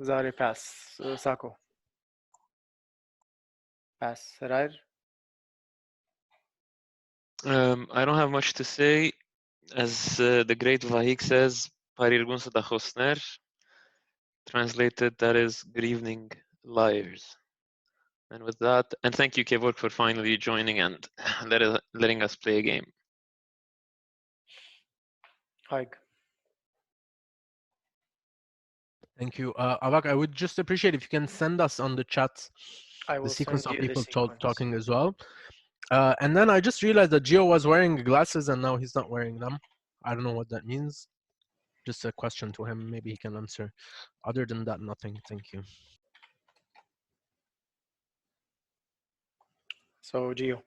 Zareh, pass. Sako. Pass. Harout. I don't have much to say. As the great Haig says, Parirgun Sadachosner. Translated, that is, good evening, liars. And with that, and thank you, Kevork, for finally joining and letting us play a game. Haig. Thank you. Avak, I would just appreciate if you can send us on the chat the sequence of people talking as well. And then I just realized that Gio was wearing glasses and now he's not wearing them. I don't know what that means. Just a question to him. Maybe he can answer. Other than that, nothing. Thank you. So, Gio.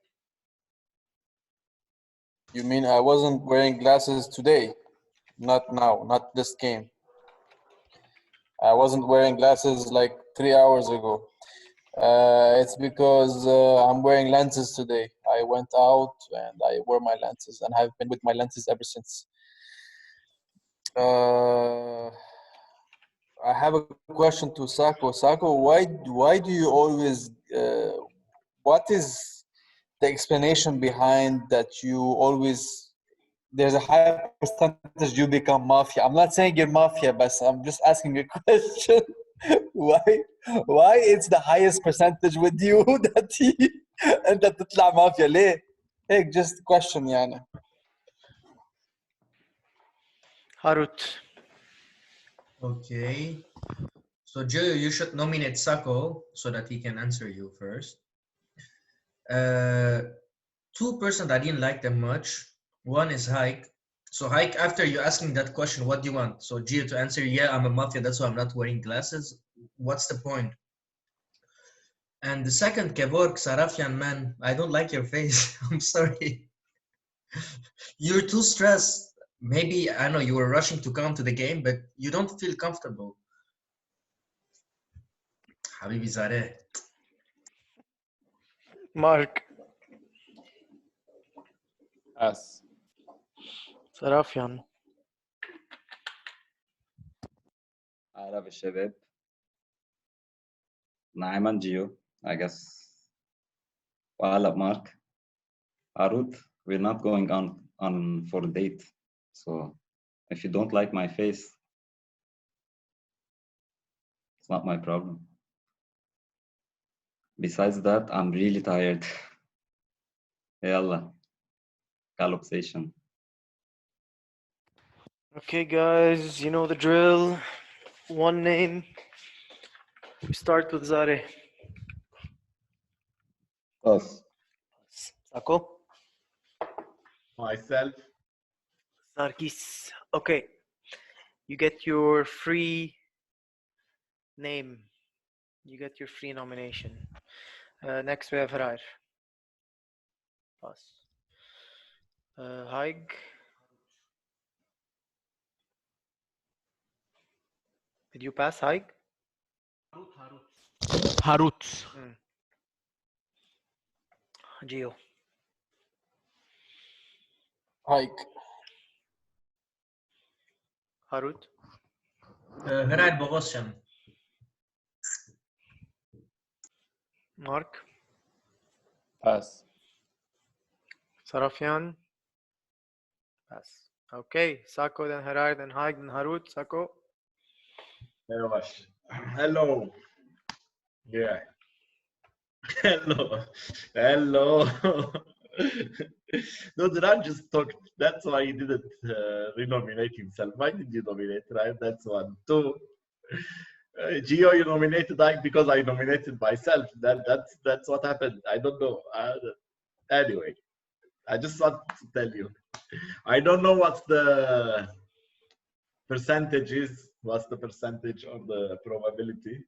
You mean I wasn't wearing glasses today? Not now, not this game. I wasn't wearing glasses like 3 hours ago. It's because I'm wearing lenses today. I went out and I wore my lenses and I've been with my lenses ever since. I have a question to Sako. Sako, why do you always, what is the explanation behind that you always, there's a high percentage you become Mafia? I'm not saying you're Mafia, but I'm just asking a question. Why it's the highest percentage with you that انت تطلع مافيا ليه؟ هيك just question يعني. Harout. Okay. So Joe, you should nominate Sako so that he can answer you first. 2 persons I didn't like them much. One is Haig. So Haig, after you asking that question, what do you want? So Gio to answer, yeah, I'm a Mafia, that's why I'm not wearing glasses. What's the point? And the second, Kevork, Sarafian, man, I don't like your face. I'm sorry. You're too stressed. Maybe, I know you were rushing to come to the game, but you don't feel comfortable. Habibi Zareh. Mark. Pass. Sarafian. عرب الشباب. Naiman Gio, I guess. Wala Mark. Harout, we're not going on for a date. So if you don't like my face, it's not my problem. Besides that, I'm really tired. Yalla. Galopsation. Okay, guys, you know the drill. One name. We start with Zareh. Us. Sako. Myself. Sarkis. Okay. You get your free name. You get your free nomination. Next we have Harout. Pass. Haig. Did you pass, Haig? Harout. Gio. Haig. Harout. Harout Bogosian. Mark. Pass. Sarafian. Pass. Okay. Sako, then Harout, then Haig, then Harout. Sako. Hello. Yeah. Hello. No, Duran just talked. That's why he didn't renominate himself. Why did you nominate, right? That's 1. 2. Gio, you nominated Ike because I nominated myself. That's what happened. I don't know. Anyway, I just want to tell you. I don't know what the percentage is. What's the percentage or the probability?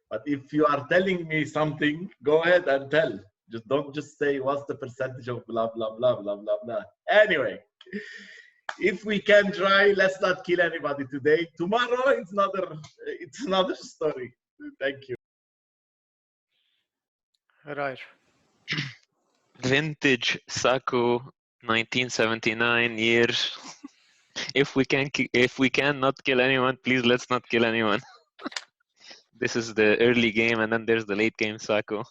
But if you are telling me something, go ahead and tell. Just don't just say what's the percentage of blah blah blah blah blah blah. Anyway, if we can try, let's not kill anybody today. Tomorrow it's another story. Thank you. Harout. Vintage Sako, 1979 years. If we can not kill anyone, please let's not kill anyone. this is the early game, and then there's the late game Sako.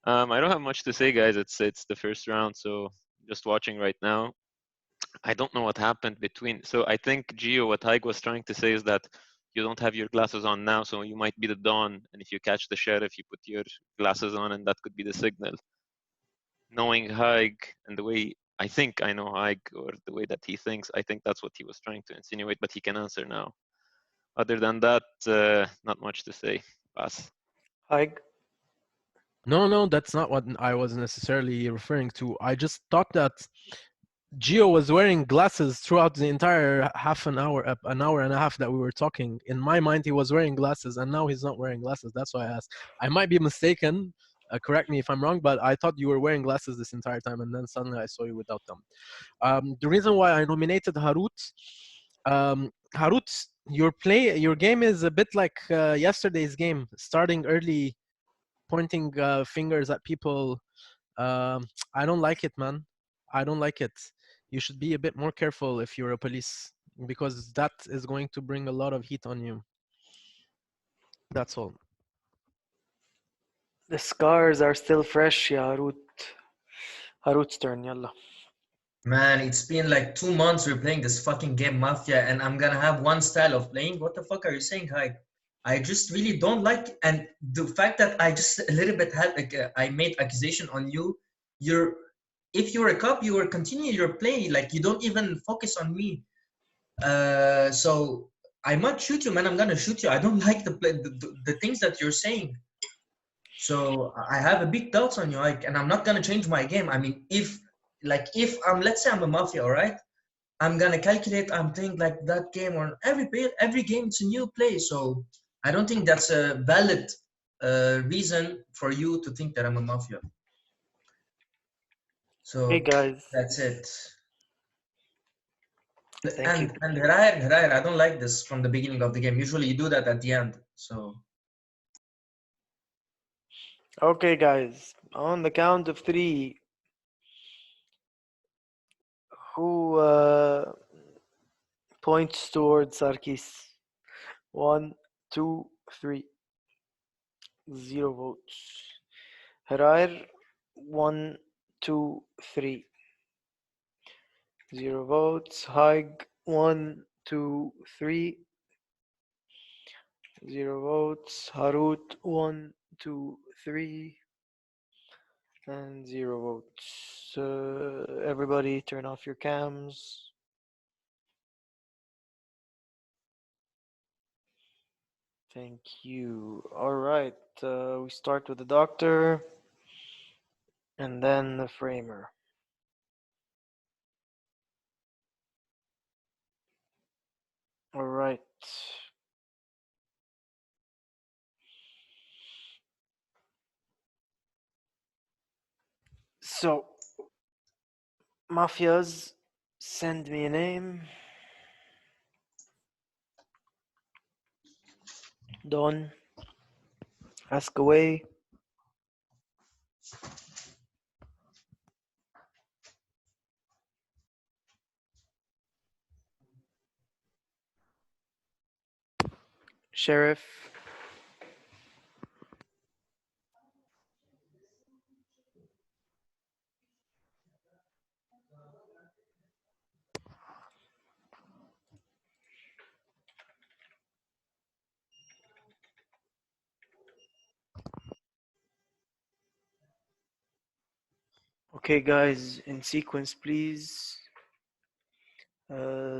I don't have much to say, guys. It's the first round, so just watching right now. I don't know what happened between. So I think Gio, what Haig was trying to say is that you don't have your glasses on now, so you might be the dawn, and if you catch the sheriff, you put your glasses on, and that could be the signal. Knowing Haig and the way I think I know Haig, or the way that he thinks, I think that's what he was trying to insinuate, but he can answer now. Other than that, not much to say. Pass. Haig? No, that's not what I was necessarily referring to. I just thought that Gio was wearing glasses throughout the entire an hour and a half that we were talking. In my mind, he was wearing glasses, and now he's not wearing glasses. That's why I asked. I might be mistaken. Correct me if I'm wrong, but I thought you were wearing glasses this entire time, and then suddenly I saw you without them. The reason why I nominated Harout, Harout, your game is a bit like yesterday's game, starting early, pointing fingers at people. I don't like it, man. I don't like it. You should be a bit more careful if you're a police, because that is going to bring a lot of heat on you. That's all. The scars are still fresh, ya Harout. Harout's turn, yalla. Man, it's been like 2 months we're playing this fucking game Mafia, and I'm gonna have one style of playing. What the fuck are you saying, Haig? I just really don't like, and the fact that I just a little bit had like I made accusation on you. If you're a cop, you will continue your play. Like you don't even focus on me. So I might shoot you, man. I'm gonna shoot you. I don't like the things that you're saying. So I have a big doubts on you, Haig, and I'm not gonna change my game. I mean, if I'm, let's say I'm a Mafia, all right, I'm gonna calculate. I'm playing like that game, or every game it's a new play. So I don't think that's a valid reason for you to think that I'm a Mafia. So hey guys, that's it. Thank you. And Harout, I don't like this from the beginning of the game. Usually you do that at the end. So Okay, guys, on the count of 3, who points towards Sarkis? 1, 2, 3. 0 votes. Harout, 1, 2, 3. 0 votes. Haig, 1, 2, 3. 0 votes. Harout, 1, 2, 3. And 0 votes. Everybody turn off your cams. Thank you. All right. We start with the doctor and then the framer. All right. So, Mafias, send me a name. Don, ask away. Sheriff. Okay, guys, in sequence, please.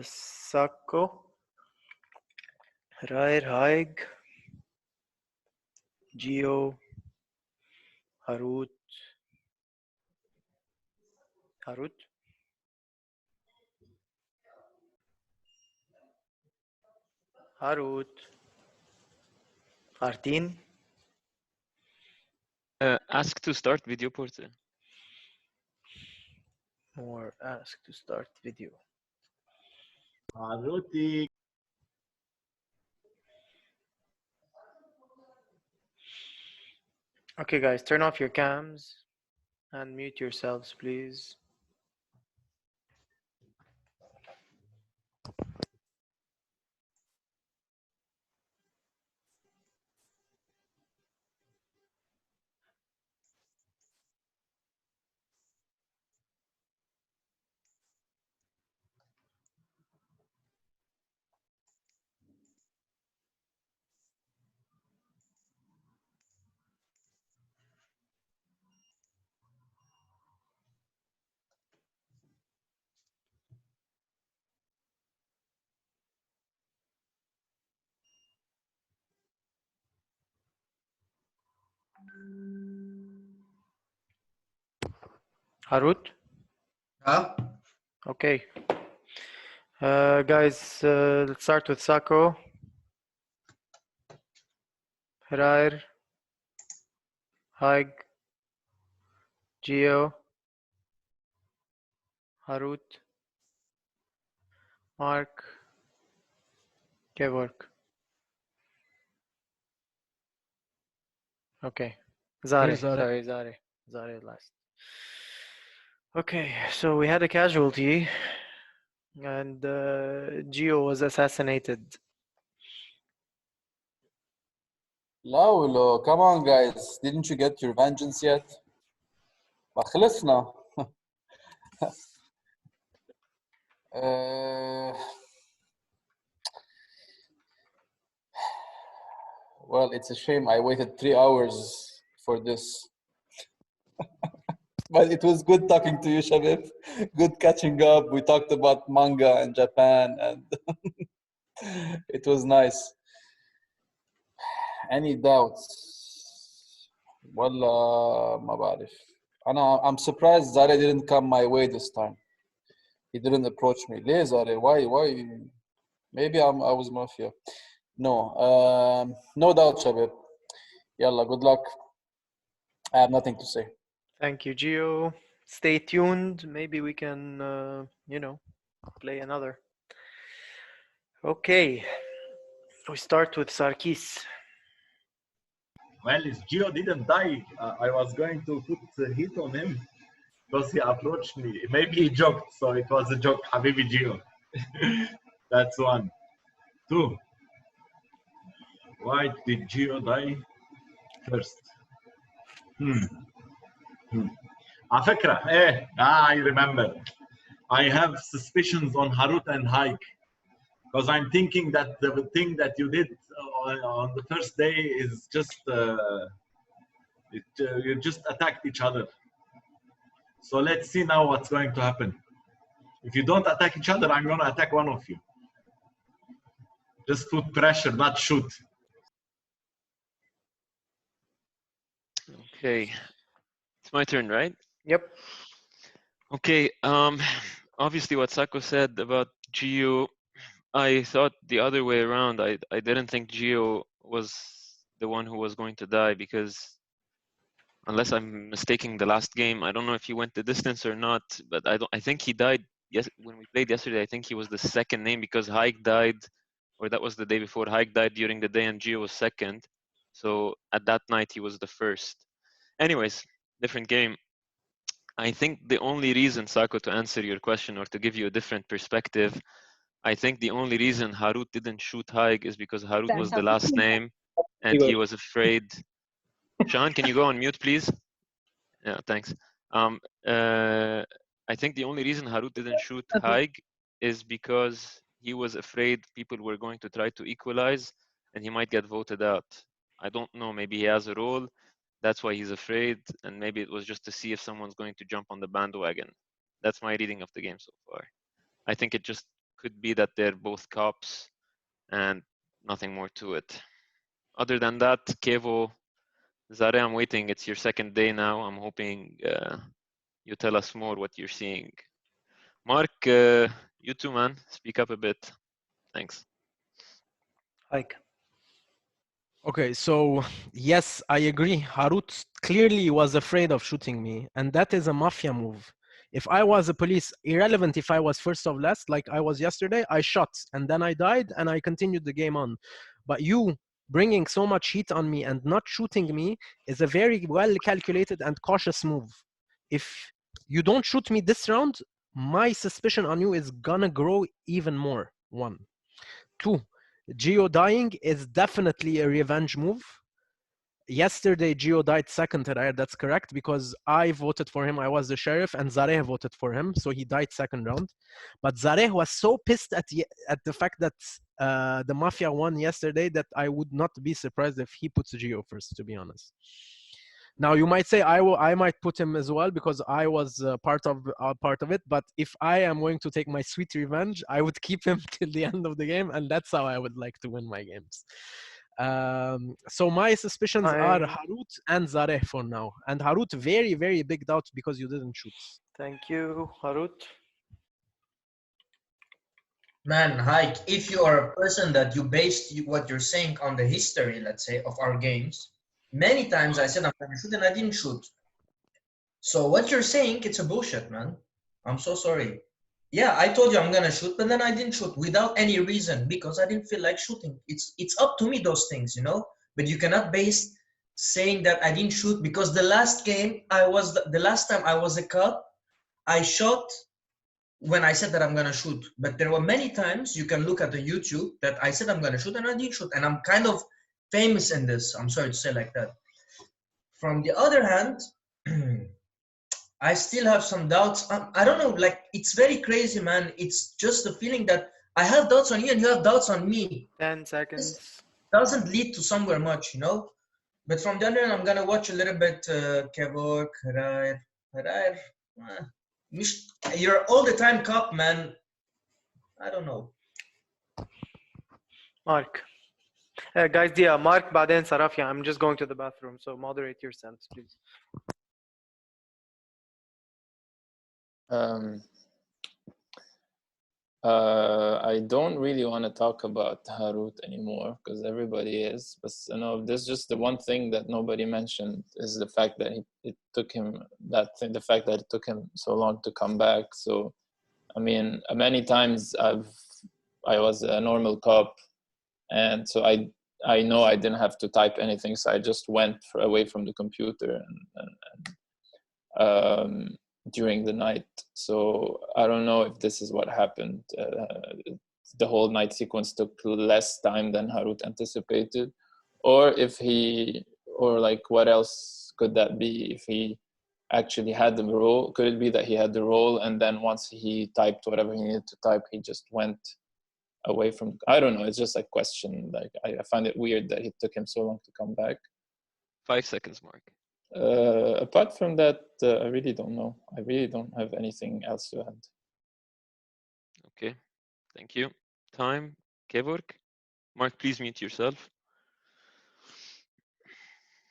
Sako, Haig, Gio, Harout, Artin. Ask to start video portal. Or ask to start video. Harouti. Okay, guys, turn off your cams and mute yourselves, please. Harout? Huh? Okay. Guys, let's start with Sako. Herair. Haig. Geo. Harout. Mark. Kevork. Okay. Zareh. Zareh. Zareh last. Okay, so we had a casualty, and Geo was assassinated. Laulo, come on guys, didn't you get your vengeance yet? ما خلصنا. Well, it's a shame I waited 3 hours for this. But it was good talking to you, Shabib. Good catching up. We talked about manga and Japan, and it was nice. Any doubts? Wallah, ما بعرف. I'm surprised Zareh didn't come my way this time. He didn't approach me. ليه Zareh? Why? Maybe I was Mafia. No, no doubt, Shabib. Yalla, good luck. I have nothing to say. Thank you, Geo. Stay tuned. Maybe we can, play another. Okay. We start with Sarkis. Well, if Gio didn't die, I was going to put heat on him because he approached me. Maybe he joked, so it was a joke. Habibi Gio. That's one. Two. Why did Gio die first? على فكرة, I remember. I have suspicions on Harout and Haig because I'm thinking that the thing that you did on the first day is just you just attacked each other. So let's see now what's going to happen. If you don't attack each other, I'm going to attack one of you. Just put pressure, not shoot. Okay, it's my turn, right? Yep. Okay. Obviously, what Sako said about Gio, I thought the other way around. I didn't think Gio was the one who was going to die because, unless I'm mistaking the last game, I don't know if he went the distance or not. But I think he died. Yes, when we played yesterday, I think he was the second name because Haig died, or that was the day before. Haig died during the day, and Gio was second. So at that night, he was the first. Anyways, different game. I think the only reason, Sako, to answer your question or to give you a different perspective, I think the only reason Harout didn't shoot Haig is because Harout was the last name and he was afraid. Shahan, can you go on mute, please? Yeah, thanks. I think the only reason Harout didn't shoot Haig is because he was afraid people were going to try to equalize and he might get voted out. I don't know, maybe he has a role. That's why he's afraid, and maybe it was just to see if someone's going to jump on the bandwagon. That's my reading of the game so far. I think it just could be that they're both cops and nothing more to it. Other than that, Kevo, Zareh, I'm waiting. It's your second day now. I'm hoping you tell us more what you're seeing. Mark, you too, man. Speak up a bit. Thanks. Haig. Okay, so yes, I agree. Harout clearly was afraid of shooting me, and that is a mafia move. If I was a police, irrelevant if I was first or last, like I was yesterday, I shot and then I died and I continued the game on. But you bringing so much heat on me and not shooting me is a very well calculated and cautious move. If you don't shoot me this round, my suspicion on you is gonna grow even more. 1. 2. Gio dying is definitely a revenge move. Yesterday, Gio died second, that's correct, because I voted for him. I was the sheriff, and Zareh voted for him, so he died second round. But Zareh was so pissed at the fact that the Mafia won yesterday that I would not be surprised if he puts Gio first, to be honest. Now you might say I might put him as well because I was part of it. But if I am going to take my sweet revenge, I would keep him till the end of the game, and that's how I would like to win my games. So my suspicions are Harout and Zareh for now. And Harout, very, very big doubt because you didn't shoot. Thank you, Harout. Man, Haig, if you are a person that you based what you're saying on the history, let's say, of our games, many times I said I'm going to shoot and I didn't shoot. So what you're saying, it's a bullshit, man. I'm so sorry. Yeah, I told you I'm going to shoot, but then I didn't shoot without any reason because I didn't feel like shooting. It's up to me, those things, you know? But you cannot base saying that I didn't shoot because the last game, the last time I was a cop, I shot when I said that I'm gonna shoot. But there were many times you can look at the YouTube that I said I'm gonna shoot and I didn't shoot. And I'm kind of famous in this. I'm sorry to say like that. From the other hand, I still have some doubts. I don't know, like it's very crazy, man. It's just the feeling that I have doubts on you and you have doubts on me. 10 seconds. This doesn't lead to somewhere much, you know? But from the other end, I'm gonna watch a little bit Kevork, Harout. You're all the time cop, man. I don't know. Mark. Guys, yeah, Mark بعدين Sarafia. I'm just going to the bathroom, so moderate yourselves, please. I don't really want to talk about Harout anymore because everybody is. But you know, there's just the one thing that nobody mentioned is the fact that the fact that it took him so long to come back. So, I mean, many times I was a normal cop, and so I know I didn't have to type anything, so I just went away from the computer and during the night. So I don't know if this is what happened. The whole night sequence took less time than Harout anticipated, or like what else could that be? If he actually had the role, could it be that he had the role and then once he typed whatever he needed to type, he just went away from, I don't know, it's just a question. Like I find it weird that it took him so long to come back. 5 seconds, Mark. Apart from that, I really don't know. I really don't have anything else to add. Okay, thank you. Time, Kevork. Mark, please mute yourself.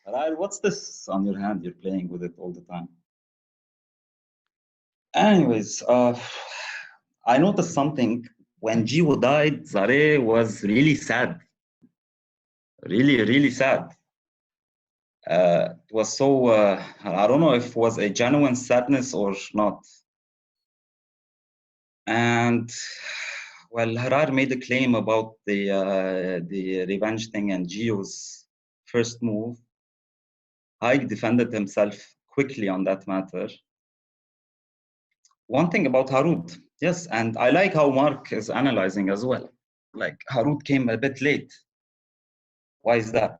What's this on your hand? You're playing with it all the time. Anyways, I noticed something. When Gio died, Zareh was really sad. Really, really sad. It was so, I don't know if it was a genuine sadness or not. And well, Harar made a claim about the revenge thing and Gio's first move. Haig defended himself quickly on that matter. One thing about Harout, yes, and I like how Mark is analyzing as well. Like Harout came a bit late. Why is that?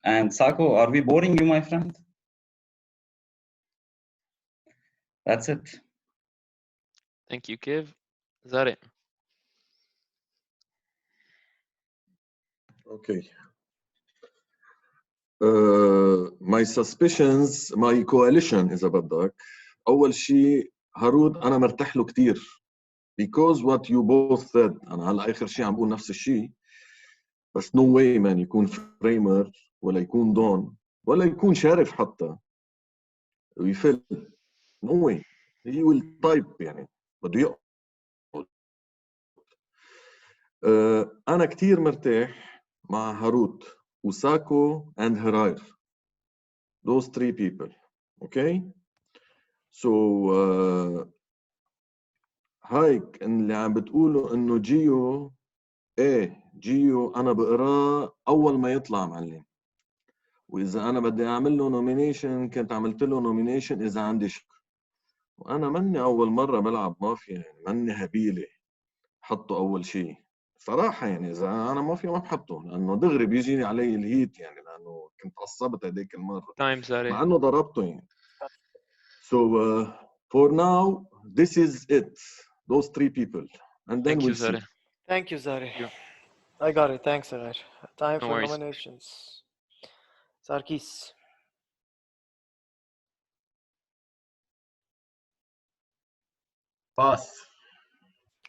And Sako, are we boring you, my friend? That's it. Thank you, Kev. Zareh. Okay. My suspicions, my coalition إذا بدك. أول شيء هارود أنا مرتاح له كتير. Because what you both said, أنا هلا آخر شيء عم بقول نفس الشيء. بس no way man يكون فريمر ولا يكون دون ولا يكون شارف حتى. ويفل. No way. He will type يعني. بده يقعد. أنا كتير مرتاح مع هاروت وساكو and Harar. Those three people. Okay? So هايك اللي عم بتقوله انه جيو جيو انا بقراه اول ما يطلع معلم. واذا انا بدي اعمل له نومينيشن كنت عملت له نومينيشن اذا عندي شك. وانا مني اول مره بلعب مافيا يعني مني هبيله حطه اول شيء صراحه يعني اذا انا مافيا ما بحطه لانه دغري بيجيني علي الهيت يعني لانه كنت عصبت هذيك المره مع انه ضربته يعني. So for now this is it. Those three people and then we'll see. Thank you, Zareh. I got it. Thanks, Zareh. Time for nominations. Sarkis. Pass.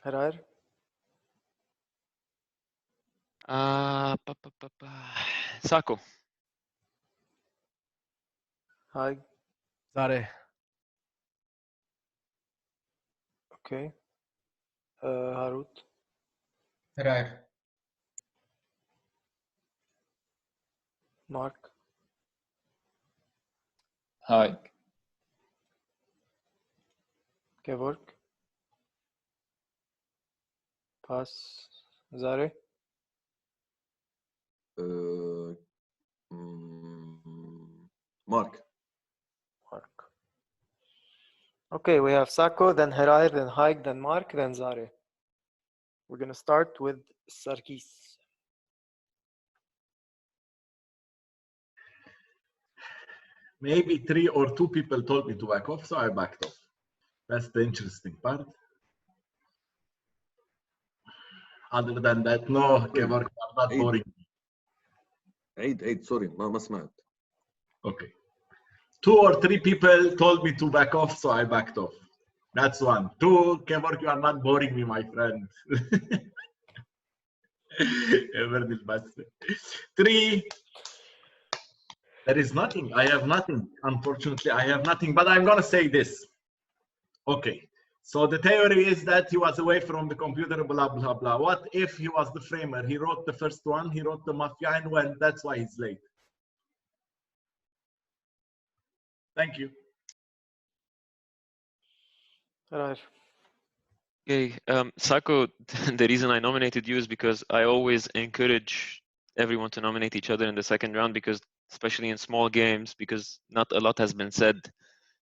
Harar. Sako. Haig. Zareh. Okay. Harout. Right. Mark. Haig. Kevork. Pass. Zareh. Mark. Mark. Okay, we have Sako, then Harout, then Haig, then Mark, then Zareh. We're gonna start with Sarkis. Maybe 3 or 2 people told me to back off, so I backed off. That's the interesting part. Other than that, no, Kevork, I'm not boring. عيد sorry ما سمعت. Okay. 2 or 3 people told me to back off, so I backed off. That's one. 2, Kevork, you are not boring me, my friend. 3, there is nothing. I have nothing. Unfortunately, I have nothing, but I'm going to say this. Okay. So the theory is that he was away from the computer, blah, blah, blah. What if he was the framer? He wrote the first one, he wrote the Mafia, and went. That's why he's late. Thank you. Right. Okay, Sako, the reason I nominated you is because I always encourage everyone to nominate each other in the second round, because especially in small games, because not a lot has been said.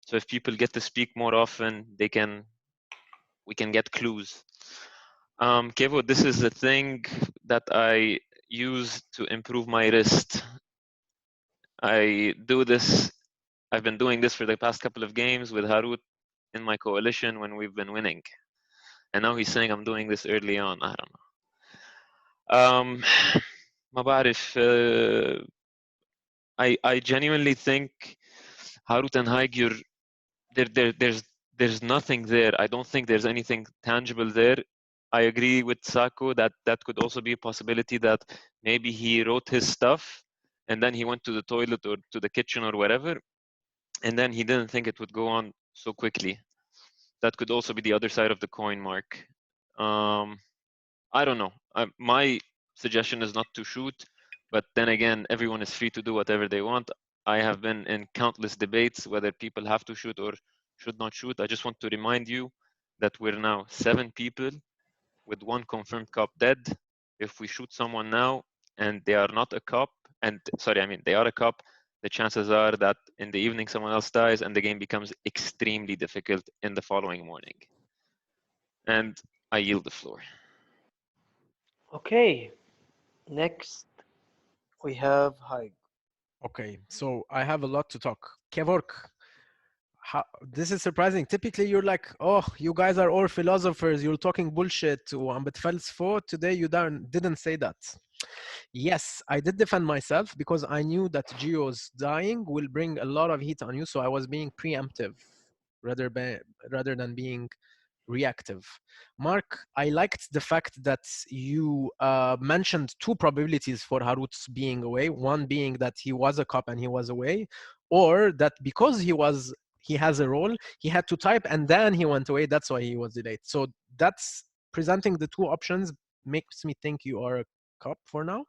So if people get to speak more often, we can get clues. Kevo, this is the thing that I use to improve my wrist. I've been doing this for the past couple of games with Harout in my coalition when we've been winning. And now he's saying I'm doing this early on. I don't know. ما بعرف. I genuinely think Harout and Haig, there's nothing there. I don't think there's anything tangible there. I agree with Sako that could also be a possibility that maybe he wrote his stuff and then he went to the toilet or to the kitchen or whatever, and then he didn't think it would go on so quickly. That could also be the other side of the coin, Mark. I don't know. My suggestion is not to shoot, but then again, everyone is free to do whatever they want. I have been in countless debates whether people have to shoot or should not shoot. I just want to remind you that we're now 7 people with 1 confirmed cop dead. If we shoot someone now and they are not a cop, and sorry, I mean they are a cop, the chances are that in the evening someone else dies and the game becomes extremely difficult in the following morning. And I yield the floor. Okay. Next, we have Haig. Okay, so I have a lot to talk. Kevork, this is surprising. Typically, you're like, oh, you guys are all philosophers. You're talking bullshit. وعم بتفلسفوا. Today, you didn't say that. Yes, I did defend myself because I knew that Geo's dying will bring a lot of heat on you. So I was being preemptive rather than being reactive. Mark, I liked the fact that you mentioned 2 probabilities for Harout's being away. One being that he was a cop and he was away, or that because he has a role, he had to type and then he went away. That's why he was delayed. So that's presenting the 2 options makes me think you are a cop for now.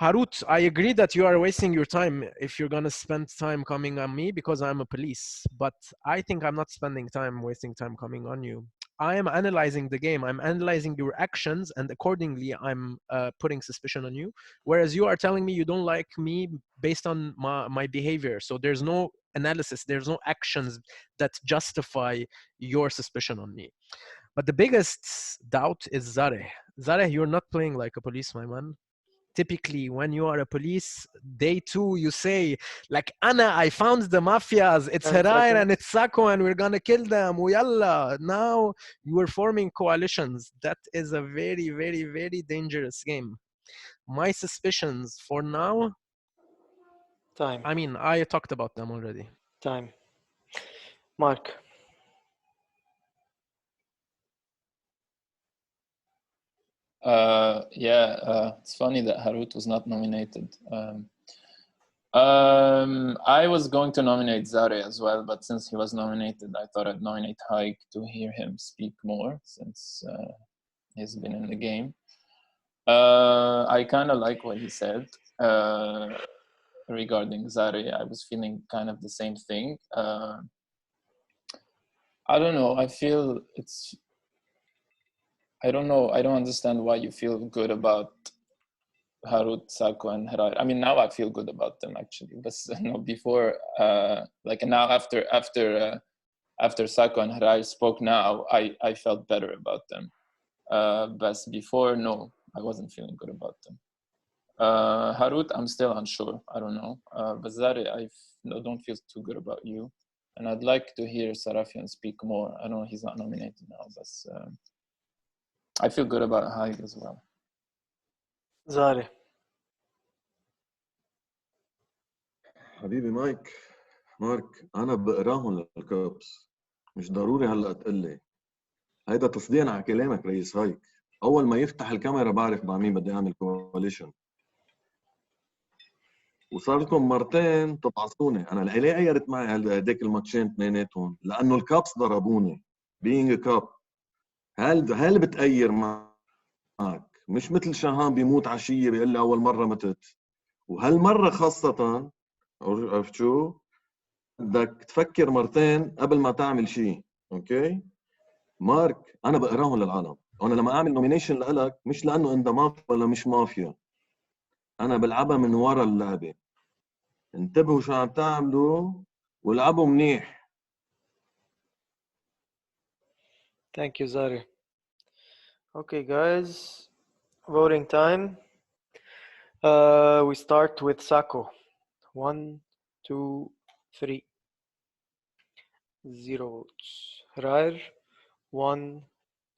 Harout, I agree that you are wasting your time if you're going to spend time coming on me because I'm a police, but I think I'm not spending time wasting time coming on you. I am analyzing the game. I'm analyzing your actions, and accordingly, I'm putting suspicion on you. Whereas you are telling me you don't like me based on my behavior. So there's no analysis, there's no actions that justify your suspicion on me. But the biggest doubt is Zareh. Zareh, you're not playing like a police, my man. Typically, when you are a police, day 2, you say, like, Anna, I found the mafias. It's Harout and it's Sako, and we're going to kill them. Yalla. Now you are forming coalitions. That is a very, very, very dangerous game. My suspicions for now... Time. I mean, I talked about them already. Time. Mark. It's funny that Harout was not nominated. I was going to nominate Zareh as well, but since he was nominated, I thought I'd nominate Haig to hear him speak more, since he's been in the game. I kind of like what he said regarding Zareh. I was feeling kind of the same thing. I don't know. I feel it's. I don't know. I don't understand why you feel good about Harout, Sako, and Harout. I mean, now I feel good about them actually. But before, like now after Sako and Harout spoke, now I felt better about them. But before, no, I wasn't feeling good about them. Harout, I'm still unsure. I don't know. But Zareh, I don't feel too good about you. And I'd like to hear Sarafian speak more. I know he's not nominated now, but I feel good about Haig as well. Zareh. حبيبي مارك انا بقراهم للكابس، مش ضروري هلا تقلي. هيدا تصديقا على كلامك رئيس هايك. اول ما يفتح الكاميرا بعرف مع مين بدي اعمل كواليشن. وصار لكم مرتين تبعصوني، انا ليه غيرت معي هديك الماتشين اثنيناتهم؟ لانه الكابس ضربوني. بينج كاب هل بتغير معك؟ مش مثل شهان بيموت عشيه بيقول لي اول مره متت. وهالمره خاصه عرفت شو؟ بدك تفكر مرتين قبل ما تعمل شيء. اوكي مارك، انا بقراهم للعالم. وانا لما اعمل نومينيشن لك مش لانه انت مافيا ولا مش مافيا، انا بلعبها من ورا اللعبه. انتبهوا شو عم تعملوا والعبوا منيح. Thank you, Zareh. Okay, guys, voting time. We start with Sako. 1, 2, 3. 0 votes. Rair. 1,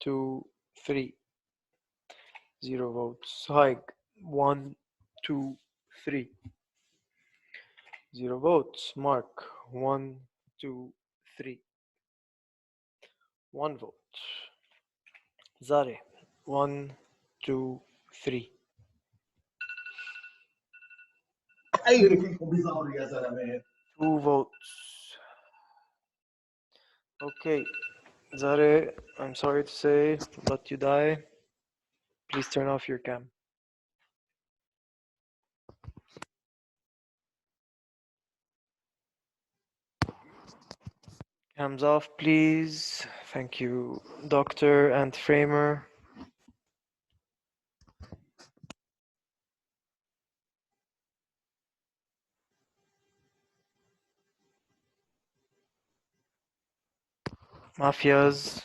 2, 3. 0 votes. Haig. 1, 2, 3. 0 votes. Mark. 1, 2, 3. 1 vote. Zareh. 1, 2, 3. Two votes. Okay, Zareh, I'm sorry to say, but you die. Please turn off your cam. Cams off, please. Thank you, Doctor and Framer. Mafias.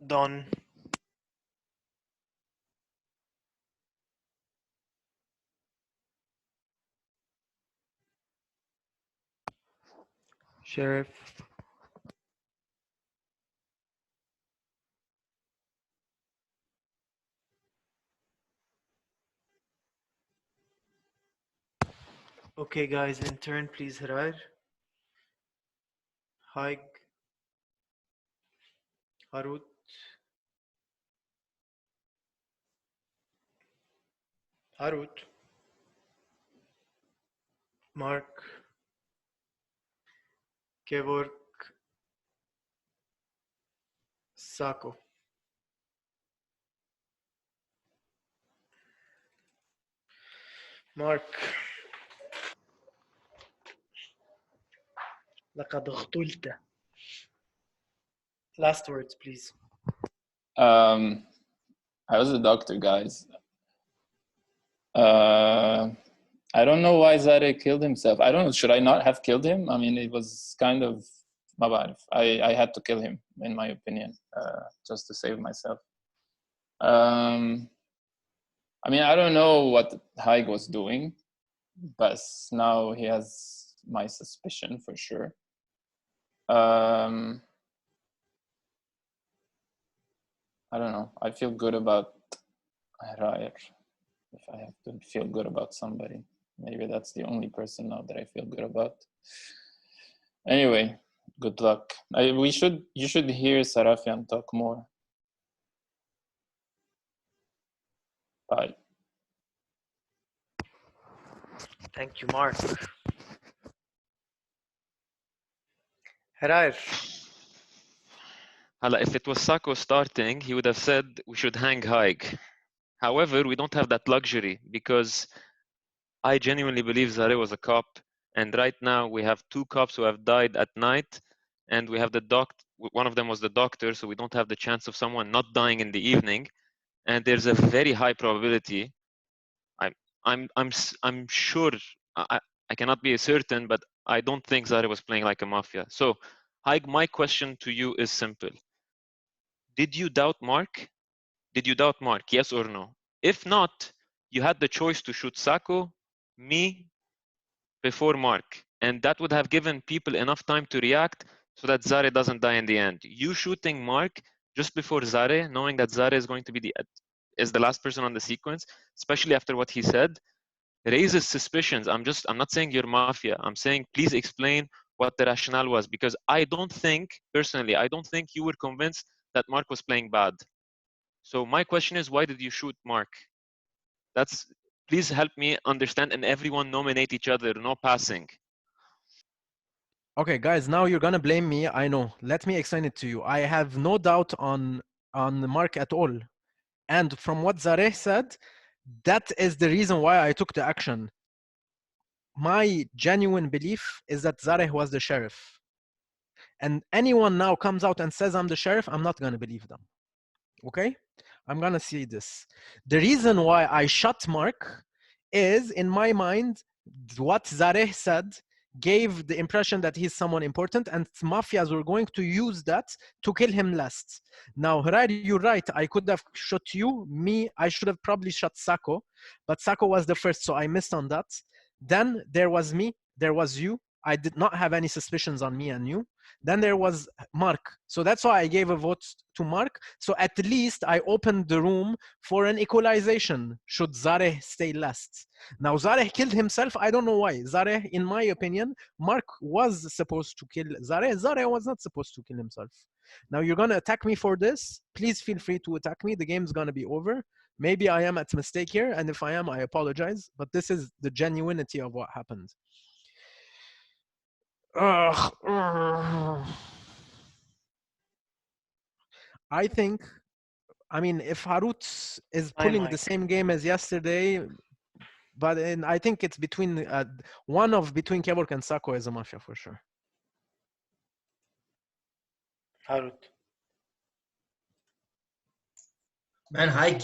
Don. Sheriff. Okay, guys, in turn, please, Harar. Haig. Harout. Harout. Mark. Kevork. Sako. Mark. لقد اغتلت. Last words, please. I was a doctor, guys. I don't know why Zareh killed himself. I don't know. Should I not have killed him? I mean, it was kind of I had to kill him, in my opinion, just to save myself. I mean, I don't know what Haig was doing, but now he has my suspicion for sure. I don't know. I feel good about Rair, if I have to feel good about somebody. Maybe that's the only person now that I feel good about. Anyway, good luck. You should hear Sarafian talk more. Bye. Thank you, Mark. Harout. If it was Sako starting, he would have said we should hang Haig. However, we don't have that luxury because I genuinely believe Zareh was a cop, and right now we have 2 cops who have died at night, and we have one of them was the doctor, so we don't have the chance of someone not dying in the evening, and there's a very high probability. I'm sure, I cannot be certain, but I don't think Zareh was playing like a mafia. So, Haig, my question to you is simple. Did you doubt Mark? Did you doubt Mark, yes or no? If not, you had the choice to shoot Sako, me, before Mark, and that would have given people enough time to react so that Zareh doesn't die in the end. You shooting Mark just before Zareh, knowing that Zareh is going to be the last person on the sequence, especially after what he said, raises suspicions. I'm not saying you're mafia. I'm saying please explain what the rationale was, because I don't think you were convinced that Mark was playing bad. So my question is, why did you shoot Mark? Please help me understand, and everyone nominate each other, no passing. Okay, guys, now you're gonna blame me. I know. Let me explain it to you. I have no doubt on Mark at all. And from what Zareh said, that is the reason why I took the action. My genuine belief is that Zareh was the sheriff. And anyone now comes out and says I'm the sheriff, I'm not gonna believe them. Okay? I'm gonna see this. The reason why I shot Mark is, in my mind, what Zareh said gave the impression that he's someone important, and mafias were going to use that to kill him last. Now, Harout, you're right. I could have shot you. Me, I should have probably shot Sako, but Sako was the first, so I missed on that. Then there was me, there was you. I did not have any suspicions on me and you. Then there was Mark. So that's why I gave a vote to Mark. So at least I opened the room for an equalization should Zareh stay last. Now Zareh killed himself. I don't know why. Zareh, in my opinion, Mark was supposed to kill Zareh. Zareh was not supposed to kill himself. Now you're going to attack me for this. Please feel free to attack me. The game's going to be over. Maybe I am at mistake here. And if I am, I apologize. But this is the genuinity of what happened. I think, I mean, if Harout is pulling the same game as yesterday, but I think it's between between Kevork and Sako is a mafia for sure. Harout. Man, Haig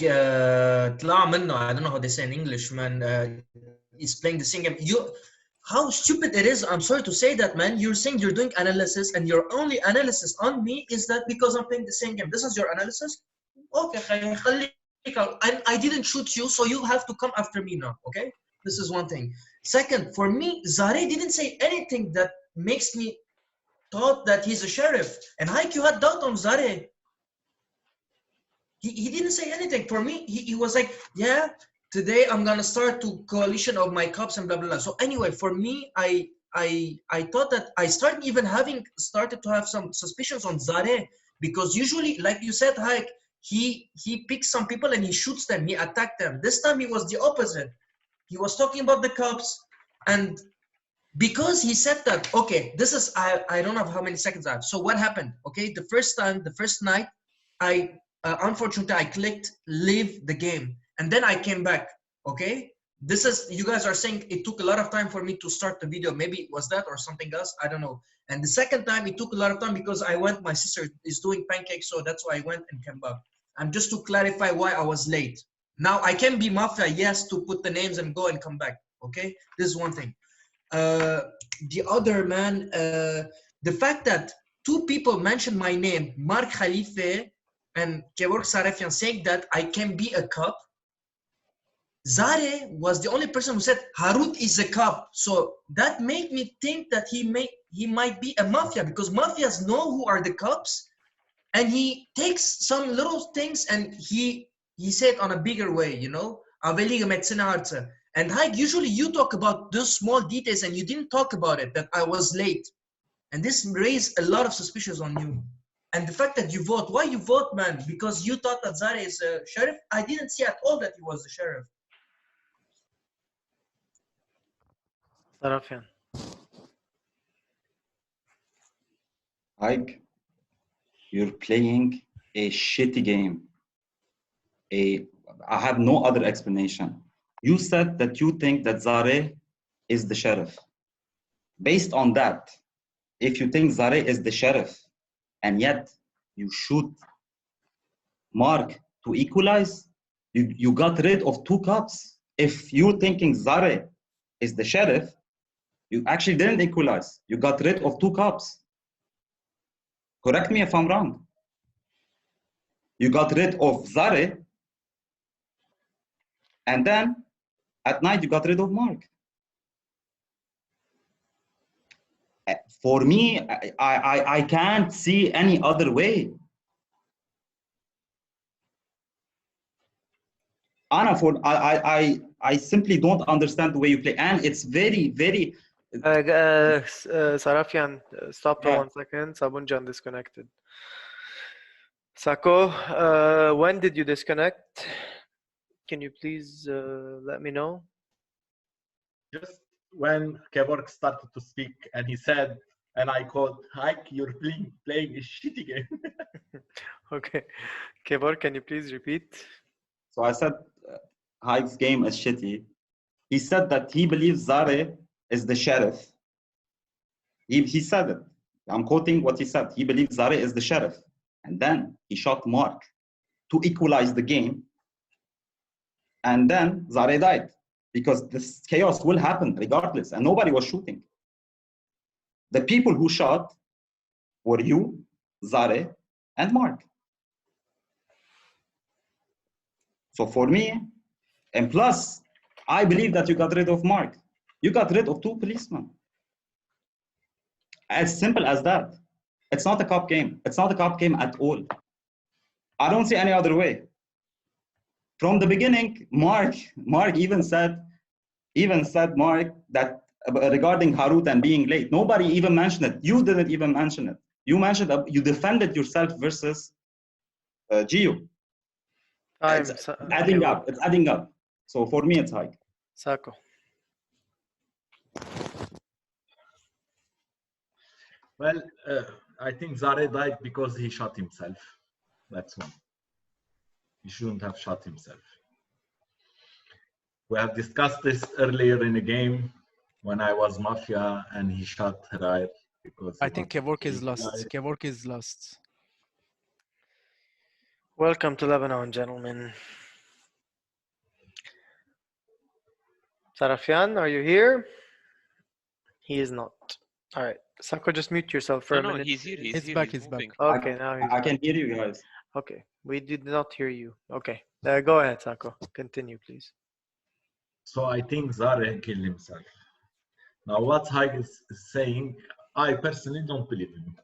طلع منه. I don't know how they say in English, man. He's playing the same game. How stupid it is. I'm sorry to say that, man. You're saying you're doing analysis, and your only analysis on me is that because I'm playing the same game. This is your analysis? Okay, I didn't shoot you, so you have to come after me now, okay? This is one thing. Second, for me, Zareh didn't say anything that makes me thought that he's a sheriff. And Haig, you had doubt on Zareh. He didn't say anything. For me, he was like, yeah, today I'm gonna start to coalition of my cops and blah blah blah. So anyway, for me, I thought that I started to have some suspicions on Zareh, because usually, like you said, Haig, he picks some people and he shoots them, he attacked them. This time he was the opposite. He was talking about the cops, and because he said that, okay, this is I don't know how many seconds I have. So what happened? Okay, the first night, unfortunately, I clicked leave the game, and then I came back. Okay, this is, you guys are saying it took a lot of time for me to start the video. Maybe it was that or something else, I don't know. And the second time it took a lot of time because my sister is doing pancakes, so that's why I went and came back. And just to clarify why I was late. Now I can be mafia, yes, to put the names and go and come back. Okay, this is one thing. The other, man, the fact that 2 people mentioned my name, Mark Khalife and Kevork S, saying that I can be a cop. Zareh was the only person who said Harout is a cop. So that made me think that he might be a mafia, because mafias know who are the cops, and he takes some little things and he said on a bigger way, you know. And Haig, usually you talk about those small details and you didn't talk about it, that I was late. And this raised a lot of suspicions on you. And the fact that you vote, why you vote, man? Because you thought that Zareh is a sheriff? I didn't see at all that he was the sheriff. Sarafian. Haig, you're playing a shitty game. I have no other explanation. You said that you think that Zareh is the sheriff. Based on that, if you think Zareh is the sheriff, and yet you shoot Mark to equalize, you got rid of 2 cops. If you're thinking Zareh is the sheriff, you actually didn't equalize. You got rid of 2 cops. Correct me if I'm wrong. You got rid of Zareh, and then at night you got rid of Mark. For me, I can't see any other way. Anna, I simply don't understand the way you play, and it's very, very. Sarafian, stop for 1 second. Sabunjan disconnected. Sako, when did you disconnect? Can you please let me know? Just when Kevork started to speak and he said, and I called, Haig, you're playing a shitty game. Okay. Kevork, can you please repeat? So I said Haig's game is shitty. He said that he believes Zareh is the sheriff. He said it. I'm quoting what he said. He believes Zareh is the sheriff. And then he shot Mark to equalize the game. And then Zareh died. Because this chaos will happen regardless. And nobody was shooting. The people who shot were you, Zareh, and Mark. So for me, and plus, I believe that you got rid of Mark. You got rid of 2 policemen. As simple as that. It's not a cop game. It's not a cop game at all. I don't see any other way. From the beginning, Mark even said Mark that regarding Harout and being late. Nobody even mentioned it. You didn't even mention it. You mentioned you defended yourself versus Gio. It's adding up. It's adding up. So for me, it's Haig. Sako. Well, I think Zareh died because he shot himself. That's one. He shouldn't have shot himself. We have discussed this earlier in the game when I was Mafia and he shot Harout because I think Kevork is lost. Kevork is lost. Welcome to Lebanon, gentlemen. Sarafian, are you here? He is not. All right. Sako, just mute yourself for a minute. He's here. He's back. He's back. Okay, now he's I can hear you guys. Okay, we did not hear you. Okay, go ahead, Sako. Continue, please. So I think Zareh killed himself. Now what Haig is saying, I personally don't believe him.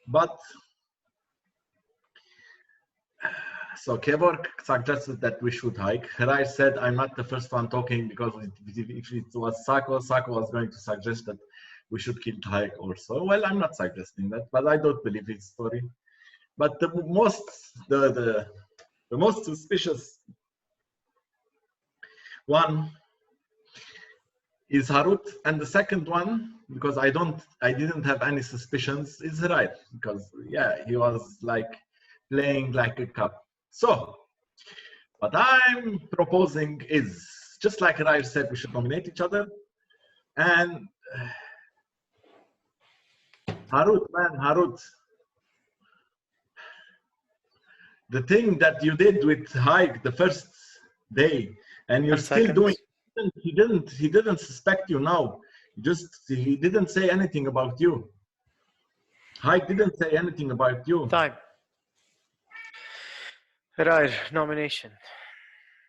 But, so Kevork suggested that we should Haig. Harout said, I'm not the first one talking because if it was Sako was going to suggest that we should kill Haig also. Well, I'm not suggesting that, but I don't believe his story. But the most suspicious one is Harout, and the second one, because I didn't have any suspicions, is Harout, because yeah, he was like playing like a cop. So what I'm proposing is, just like Harout said, we should nominate each other, and Harout, the thing that you did with Haig the first day, and you're still doing. He didn't suspect you now. He didn't say anything about you. Haig didn't say anything about you. Time. Harout, nomination.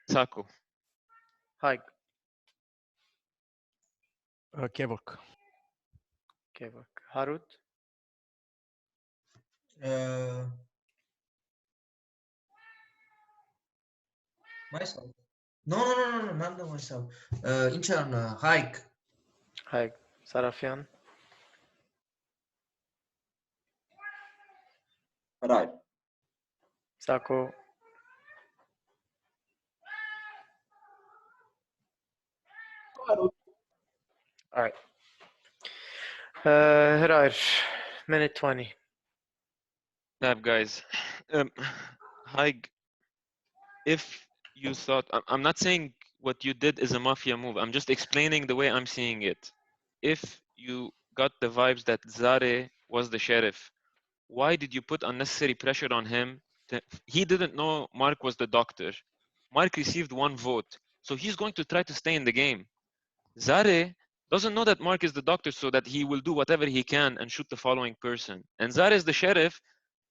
Sako. Haig. Kevork. Kevork. Harout. Myself. No, not myself. Inshallah, Haig. Haig. Sarafian. Right. Sako. All right. Harout. Minute 20. Tab guys. Haig, if you thought, I'm not saying what you did is a mafia move. I'm just explaining the way I'm seeing it. If you got the vibes that Zareh was the sheriff, why did you put unnecessary pressure on him? He didn't know Mark was the doctor. Mark received 1 vote, so he's going to try to stay in the game. Zareh doesn't know that Mark is the doctor, so that he will do whatever he can and shoot the following person. And Zareh is the sheriff.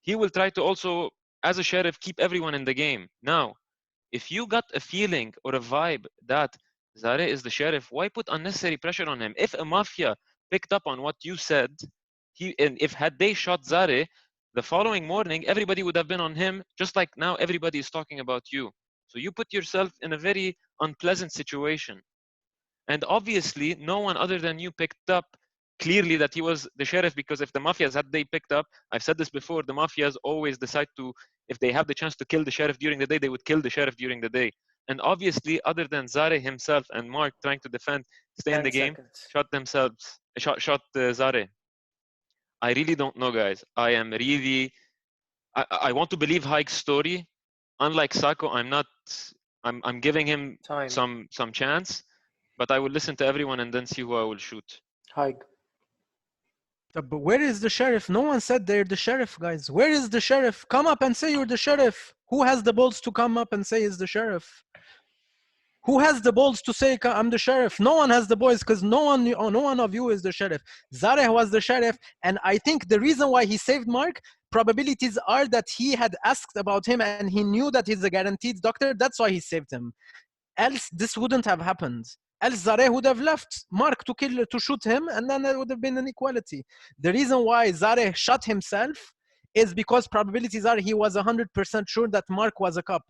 He will try to also, as a sheriff, keep everyone in the game. Now, if you got a feeling or a vibe that Zareh is the sheriff, why put unnecessary pressure on him? If a mafia picked up on what you said, and if had they shot Zareh, the following morning, everybody would have been on him, just like now everybody is talking about you. So you put yourself in a very unpleasant situation. And obviously, no one other than you picked up clearly that he was the sheriff, because if the mafias had they picked up, I've said this before, the mafias always decide to, if they have the chance to kill the sheriff during the day, they would kill the sheriff during the day. And obviously, other than Zareh himself and Mark trying to defend, stay in the game, shot themselves, shot Zareh. I really don't know, guys. I am really, I want to believe Haig's story. Unlike Sako, I'm giving him some chance, but I will listen to everyone and then see who I will shoot. Haig. But where is the sheriff? No one said they're the sheriff, guys. Where is the sheriff? Come up and say you're the sheriff. Who has the balls to come up and say is the sheriff? Who has the balls to say I'm the sheriff? No one has the balls, because no one of you is the sheriff. Zareh was the sheriff, and I think the reason why he saved Mark, probabilities are that he had asked about him and he knew that he's a guaranteed doctor. That's why he saved him. Else this wouldn't have happened. Else Zareh would have left Mark to shoot him, and then there would have been an equality. The reason why Zareh shot himself is because probabilities are he was 100% sure that Mark was a cop.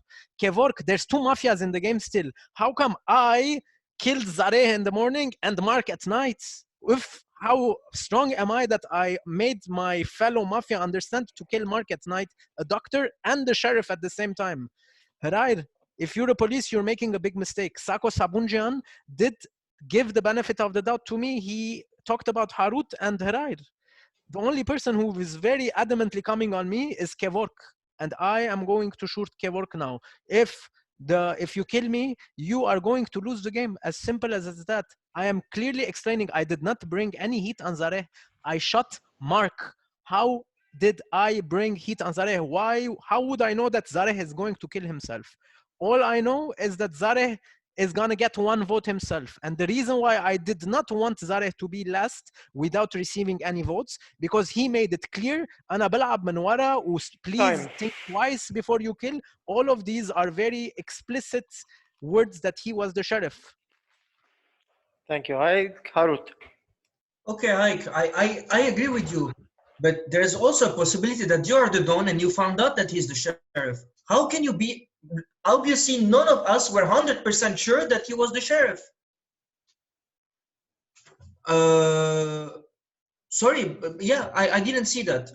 Kevork, there's 2 mafias in the game still. How come I killed Zareh in the morning and Mark at night? How strong am I that I made my fellow mafia understand to kill Mark at night, a doctor and the sheriff at the same time? Harout, if you're a police, you're making a big mistake. Sako Sabunjian did give the benefit of the doubt to me. He talked about Harout and Harout. The only person who is very adamantly coming on me is Kevork, and I am going to shoot Kevork now. If you kill me, you are going to lose the game. As simple as that. I am clearly explaining I did not bring any heat on Zareh. I shot Mark. How did I bring heat on Zareh? Why? How would I know that Zareh is going to kill himself? All I know is that Zareh is going to get 1 vote himself. And the reason why I did not want Zareh to be last without receiving any votes, because he made it clear, أنا بلعب من ورا, please think twice before you kill. All of these are very explicit words that he was the sheriff. Thank you. Haig. Harout. Okay, Haig, I agree with you. But there's also a possibility that you're the Don and you found out that he's the sheriff. How can you be? Obviously, none of us were 100% sure that he was the sheriff. Sorry, yeah, I didn't see that.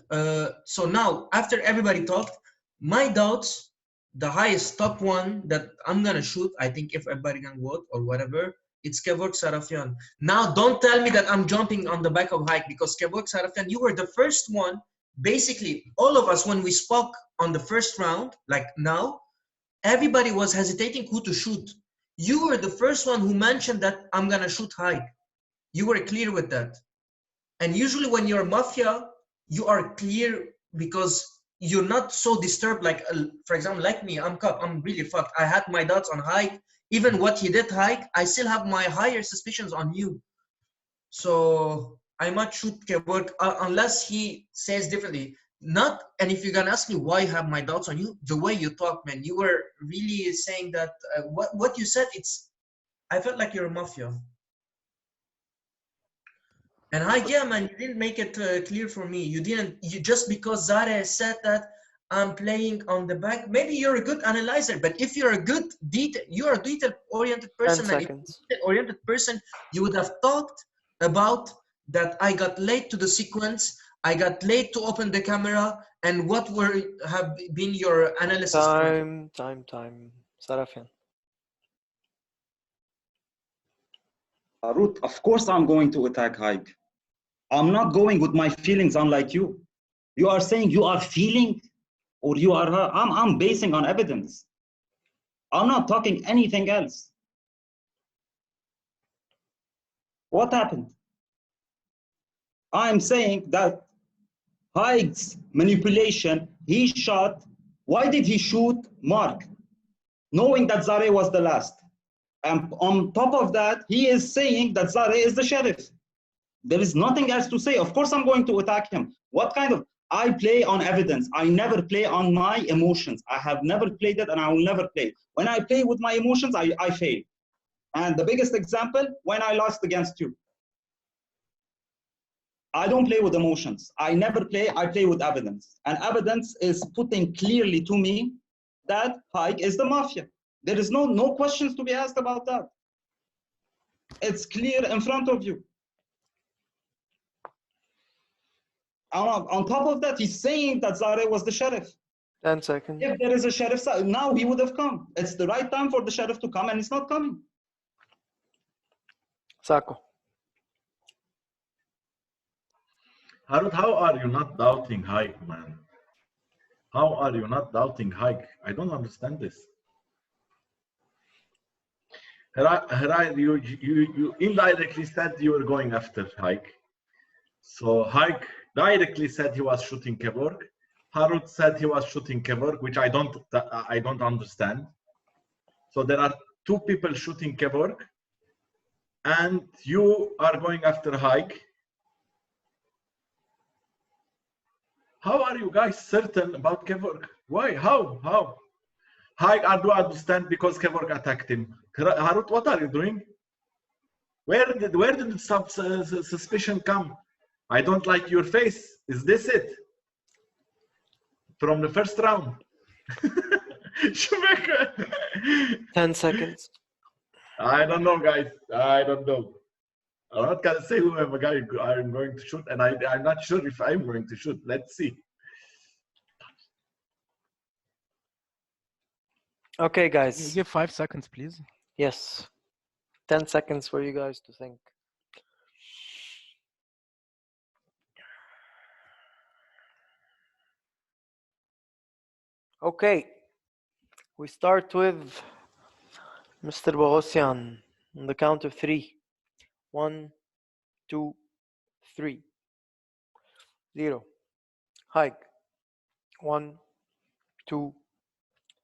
So now, after everybody talked, my doubts, the highest top one that I'm gonna shoot, I think if everybody can vote or whatever, it's Kevork Sarafian. Now, don't tell me that I'm jumping on the back of Haig, because Kevork Sarafian, you were the first one. Basically, all of us, when we spoke on the first round, like now, everybody was hesitating who to shoot. You were the first one who mentioned that I'm gonna shoot Haig. You were clear with that. And usually when you're mafia, you are clear because you're not so disturbed. Like, for example, like me, I'm really fucked. I had my doubts on Haig. Even what he did, Haig, I still have my higher suspicions on you. So I might shoot Kevork unless he says differently. Not, and if you're gonna ask me why I have my doubts on you, the way you talk, man, you were really saying that what you said. I felt like you're a mafia. And Haig, yeah, man, you didn't make it clear for me. You didn't. You just because Zareh said that, I'm playing on the back. Maybe you're a good analyzer, but if you're a good you're a detail-oriented person. 10 seconds. Detail-oriented person, you would have talked about that. I got late to the sequence. I got late to open the camera, and what have been your analysis? Time. Sarafian. Harout, of course I'm going to attack Haig. I'm not going with my feelings, unlike you. You are saying you are feeling, or you are. I'm basing on evidence. I'm not talking anything else. What happened? I'm saying that Haig's manipulation, he shot. Why did he shoot Mark? Knowing that Zareh was the last. And on top of that, he is saying that Zareh is the sheriff. There is nothing else to say. Of course, I'm going to attack him. What kind of? I play on evidence. I never play on my emotions. I have never played it, and I will never play. When I play with my emotions, I fail. And the biggest example, when I lost against you. I don't play with emotions. I never play. I play with evidence. And evidence is putting clearly to me that Haig is the Mafia. There is no questions to be asked about that. It's clear in front of you. On top of that, he's saying that Zareh was the sheriff. 10 seconds. If there is a sheriff, now he would have come. It's the right time for the sheriff to come, and it's not coming. Sako. Harout, how are you not doubting Haig, man? How are you not doubting Haig? I don't understand this. Harout, you indirectly said you were going after Haig. So Haig directly said he was shooting Kevork. Harout said he was shooting Kevork, which I don't understand. So there are two people shooting Kevork, and you are going after Haig. How are you guys certain about Kevork? Why? How? Haig, I do understand because Kevork attacked him. Harout, what are you doing? Where did some suspicion come? I don't like your face. Is this it? From the first round. 10 seconds. I don't know, guys. I don't know. I'm not gonna say who I'm going to shoot, and I'm not sure if I'm going to shoot. Let's see. Okay, guys. Can you give 5 seconds, please? Yes. 10 seconds for you guys to think. Okay. We start with Mr. Bogosian on the count of 3. 1, 2, 3. 0. Haig. 1, 2,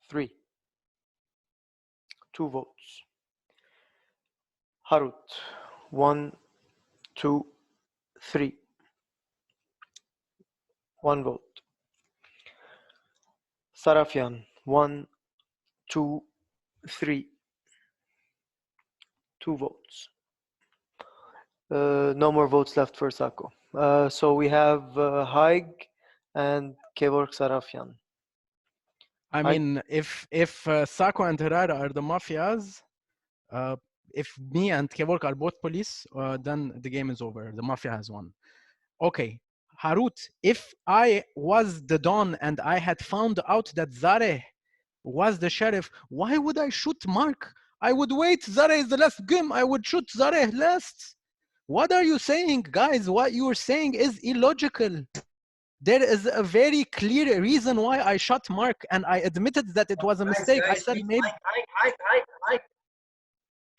3. 2 votes. Harout. 1, 2, 3. 1 vote. Sarafian. 1, 2, 3. 2 votes. No more votes left for Sako. So we have Haig and Kevork Sarafian. I mean, if Sako and Herrera are the mafias, if me and Kevork are both police, then the game is over. The mafia has won. Okay, Harout, if I was the Don and I had found out that Zareh was the sheriff, why would I shoot Mark? I would wait. Zareh is the last game. I would shoot Zareh last. What are you saying, guys? What you're saying is illogical. There is a very clear reason why I shot Mark, and I admitted that it was a mistake. Guys, I said maybe.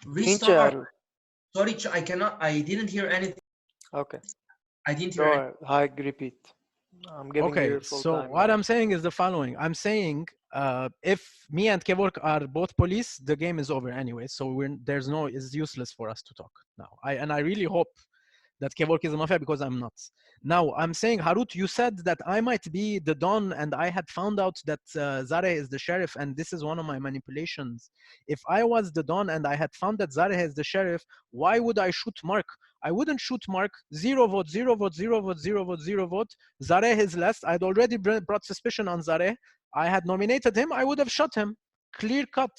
Restart. Sorry, I cannot. I didn't hear anything. Okay. I didn't hear anything. Haig, repeat. I'm giving you full so time. What I'm saying is the following. I'm saying if me and Kevork are both police, the game is over anyway. So it's useless for us to talk now. I really hope that Kevork is a mafia because I'm not. Now I'm saying, Harout, you said that I might be the Don and I had found out that Zareh is the sheriff, and this is one of my manipulations. If I was the Don and I had found that Zareh is the sheriff, why would I shoot Mark? I wouldn't shoot Mark. 0 vote, 0 vote, 0 vote, 0 vote, 0 vote. Zareh is last. I'd already brought suspicion on Zareh. I had nominated him. I would have shot him. Clear cut.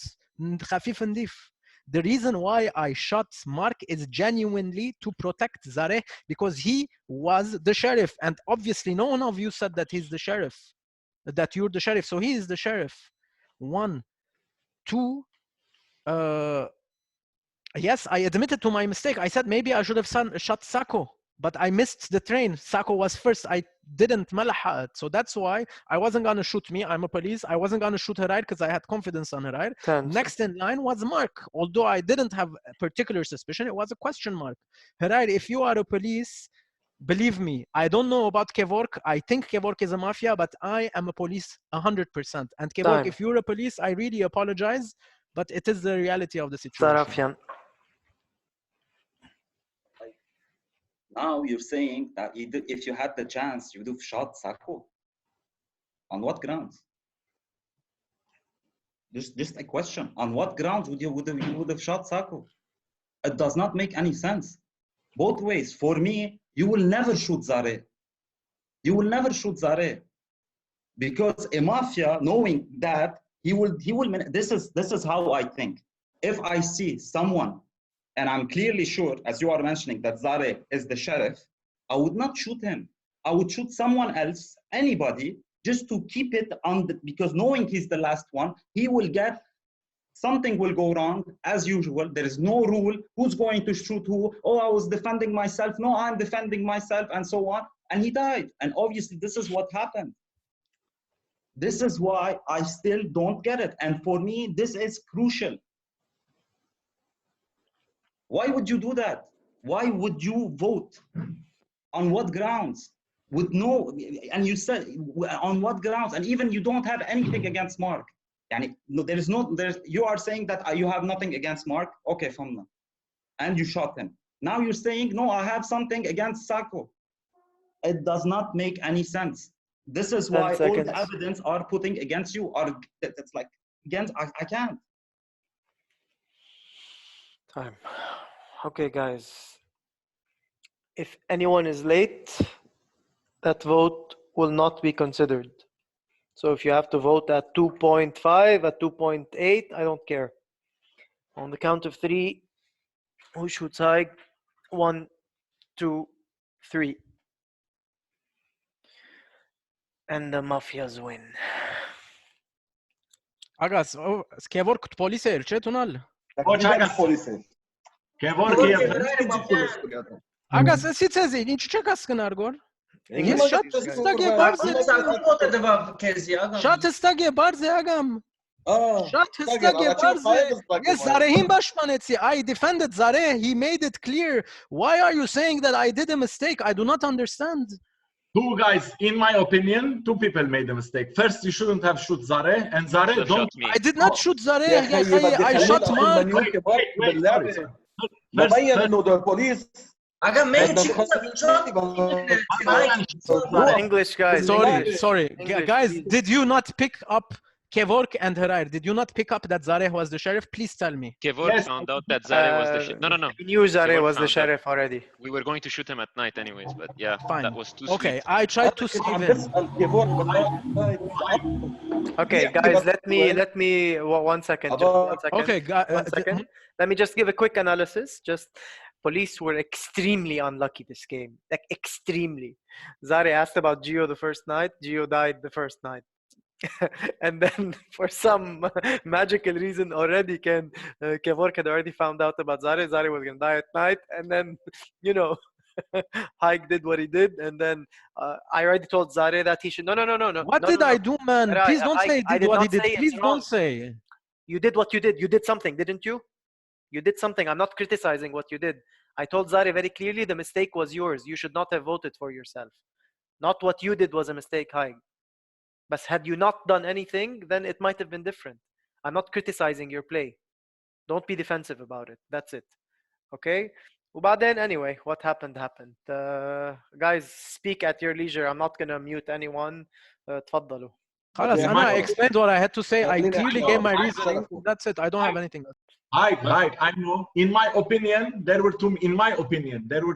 خفيف نضيف. The reason why I shot Mark is genuinely to protect Zareh because he was the sheriff. And obviously no one of you said that he's the sheriff, that you're the sheriff. So he is the sheriff. 1, 2, yes, I admitted to my mistake. I said maybe I should have shot Sako, but I missed the train. Sako was first. I didn't malahad. So that's why I wasn't going to shoot me. I'm a police. I wasn't going to shoot Harout because I had confidence on Harout. Next in line was Mark. Although I didn't have a particular suspicion, it was a question mark. Harout, if you are a police, believe me, I don't know about Kevork. I think Kevork is a mafia, but I am a police 100%. And Kevork, if you're a police, I really apologize, but it is the reality of the situation. Now you're saying that if you had the chance, you would have shot Sako. On what grounds? Just a question. On what grounds would you have shot Sako? It does not make any sense. Both ways. For me, you will never shoot Zareh. You will never shoot Zareh. Because a mafia, knowing that he will this is how I think. If I see someone, and I'm clearly sure, as you are mentioning, that Zareh is the sheriff, I would not shoot him. I would shoot someone else, anybody, just to keep it on because knowing he's the last one, he will get, something will go wrong, as usual. There is no rule, who's going to shoot who, oh, I was defending myself, no, I'm defending myself, and so on, and he died. And obviously this is what happened. This is why I still don't get it. And for me, this is crucial. Why would you do that? Why would you vote? On what grounds? With no, and you said, on what grounds? And even you don't have anything against Mark. And you are saying that you have nothing against Mark. Okay, fine. And you shot him. Now you're saying, no, I have something against Sako. It does not make any sense. This is why all the evidence are putting against you, or it's like, against, I can't. Time. Okay, guys. If anyone is late, that vote will not be considered. So if you have to vote at 2.5, at 2.8, I don't care. On the count of 3, who shoots Haig? 1, 2, 3. And the mafias win. Agas, Kevork poliser, ce tunal? Agas, si cezi, nici ce cască nargor? Shot stage barze agam. Shot stage barze. Yes, Zarehim bashmanetsi. I defended Zareh. He made it clear. Why are you saying that I did a mistake? I do not understand. Two guys, in my opinion, two people made a mistake. First, you shouldn't have shot Zareh, and Zareh don't. I did not shoot Zareh. I shot Mark. مبين انه the police. English guys. Sorry. English. Guys, did you not pick up Kevork and Harout? Did you not pick up that Zareh was the sheriff? Please tell me. Kevork found out that Zareh was the sheriff. No. We knew Zareh was the sheriff already. We were going to shoot him at night anyways, but yeah, fine. That was too okay, sweet. I tried to save him. Okay, guys, let me 1 second. Okay, one second. Let me just give a quick analysis. Just police were extremely unlucky this game, like extremely. Zareh asked about Gio the first night. Gio died the first night. And then for some magical reason already Kevork had already found out about Zareh. Zareh was going to die at night. And then, Haig did what he did. And then I already told Zareh that he should... No. What did I do, man? Please don't say he did what he did. Please don't say. You did what you did. You did something, didn't you? You did something. I'm not criticizing what you did. I told Zareh very clearly the mistake was yours. You should not have voted for yourself. Not what you did was a mistake, Haig. But had you not done anything, then it might have been different. I'm not criticizing your play. Don't be defensive about it. That's it. Okay? But then anyway, what happened. Guys, speak at your leisure. I'm not going to mute anyone. تفضلوا. خلاص I explained what I had to say. I clearly gave my reasoning. That's it. I don't have anything else. Haig, I know. In my opinion, there were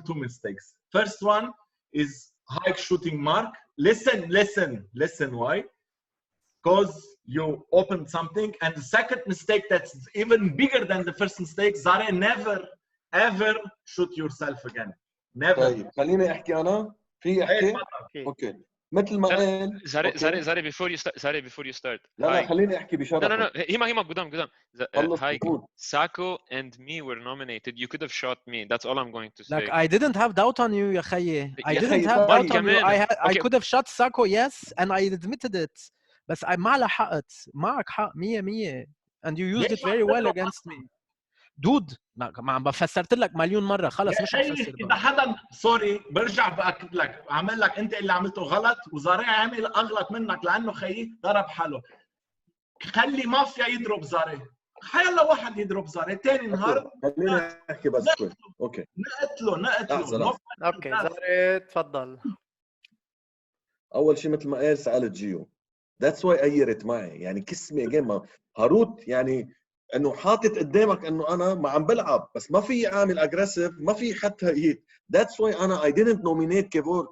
two mistakes. First one is Haig shooting Mark. Listen. Why? Because you opened something. And the second mistake that's even bigger than the first mistake, Zareh, never, ever shoot yourself again. Never. طيب خليني احكي انا في احكي اوكي مثل ما قال Zareh before you start لا خليني احكي بشرف no هيما قدام Haig, Sako and me were nominated. You could have shot me. That's all I'm going to say. Like I didn't have doubt on you يا خيي. I didn't have doubt on you. I could have shot Sako, yes, and I admitted it. بس ما لحقت. معك حق 100% and you used it very well against me. دود ما عم بفسرت لك مليون مره خلص مش هفسر اذا حدا سوري برجع باكد لك عمل لك انت اللي عملته غلط وزاري عمل اغلط منك لانه خيي ضرب حاله. خلي مافيا يضرب زاري. حيلا واحد يضرب زاري ثاني نهار خليني احكي بس شوي. اوكي نقتله. اوكي زاري تفضل. اول شيء مثل ما قال سالت جيو. That's why أيرت معي يعني كسمي جيم هاروت يعني انه حاطط قدامك انه انا ما عم بلعب بس ما في اعمل اجريسيف ما في حتى هيت. That's why انا I didn't nominate كيفورك.